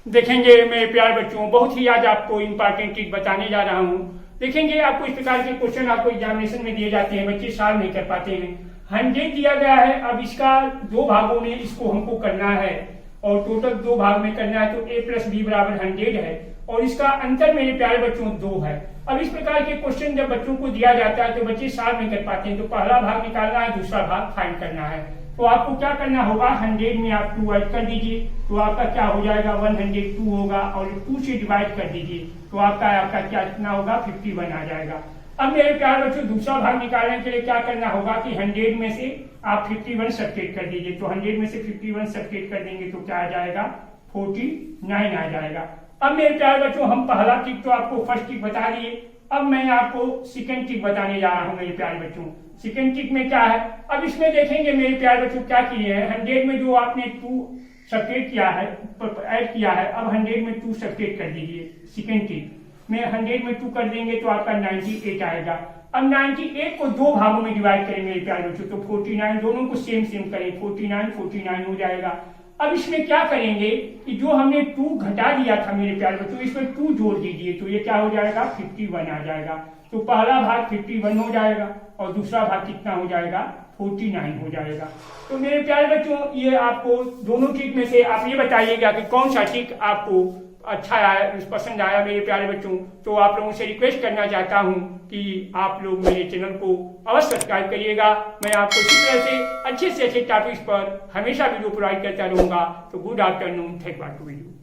देखेंगे मेरे प्यारे बच्चों, बहुत ही आज आपको इंपॉर्टेंट चीज बताने जा रहा हूँ। देखेंगे आपको इस प्रकार के क्वेश्चन आपको एग्जामिनेशन में दिए जाते हैं, बच्चे सॉल्व नहीं कर पाते हैं। 100 दिया गया है, अब इसका दो भागों में इसको हमको करना है और टोटल दो भाग में करना है, तो a प्लस बी बराबर 100 है और इसका अंतर मेरे प्यारे बच्चों 2 है। अब इस प्रकार के क्वेश्चन जब बच्चों को दिया जाता है तो बच्चे सॉल्व नहीं कर पाते हैं, तो पहला भाग निकालना है, दूसरा भाग फाइंड करना है। तो आपको क्या करना होगा, 100 में आप 2 ऐड कर दीजिए तो आपका क्या हो जाएगा, 102 होगा और 2 से डिवाइड कर दीजिए तो आपका क्या कितना होगा, 51 आ जाएगा। अब मेरे प्यारे बच्चों दूसरा भाग निकालने के लिए क्या करना होगा कि 100 में से आप 51 सब्ट्रैक्ट कर दीजिए, तो 100 में से 51 सब्ट्रैक्ट कर देंगे तो क्या आ जाएगा, 49 आ जाएगा। अब मेरे प्यारे बच्चों हम पहला ट्रिक तो आपको फर्स्ट ट्रिक बता दिए, अब मैं आपको सेकंड ट्रिक बताने जा रहा हूं मेरे प्यारे बच्चों। सेकंड ट्रिक में क्या है, अब इसमें देखेंगे मेरे प्यारे बच्चों क्या किए हैं, 100 में जो आपने 2 सब्ट्रैक्ट किया है, ऐड किया है, अब 100 में 2 सब्ट्रैक्ट कर दीजिए। सेकंड ट्रिक में 100 में 2 कर देंगे तो आपका 98 आएगा। अब 98 को दो भागों में डिवाइड करेंगे मेरे प्यारे बच्चों, तो 49 दोनों को सेम सेम करें, 49 हो जाएगा। अब इसमें क्या करेंगे कि जो हमने 2 घटा दिया था मेरे प्यारे बच्चों, इसमें 2 जोड़ दीजिए तो ये क्या हो जाएगा, 51 आ जाएगा। तो पहला भाग 51 हो जाएगा और दूसरा भाग कितना हो जाएगा, 49 हो जाएगा। तो मेरे प्यारे बच्चों ये आपको दोनों ट्रिक में से आप ये बताइएगा कि कौन सा ट्रिक आपको अच्छा आया, पसंद आया मेरे प्यारे बच्चों। तो आप लोगों से रिक्वेस्ट करना चाहता हूं कि आप लोग मेरे चैनल को अवश्य सब्सक्राइब करिएगा। मैं आपको इसी तरह से अच्छे टॉपिक्स पर हमेशा वीडियो प्रोवाइड करता रहूंगा। तो गुड आफ्टरनून, थैंक यू।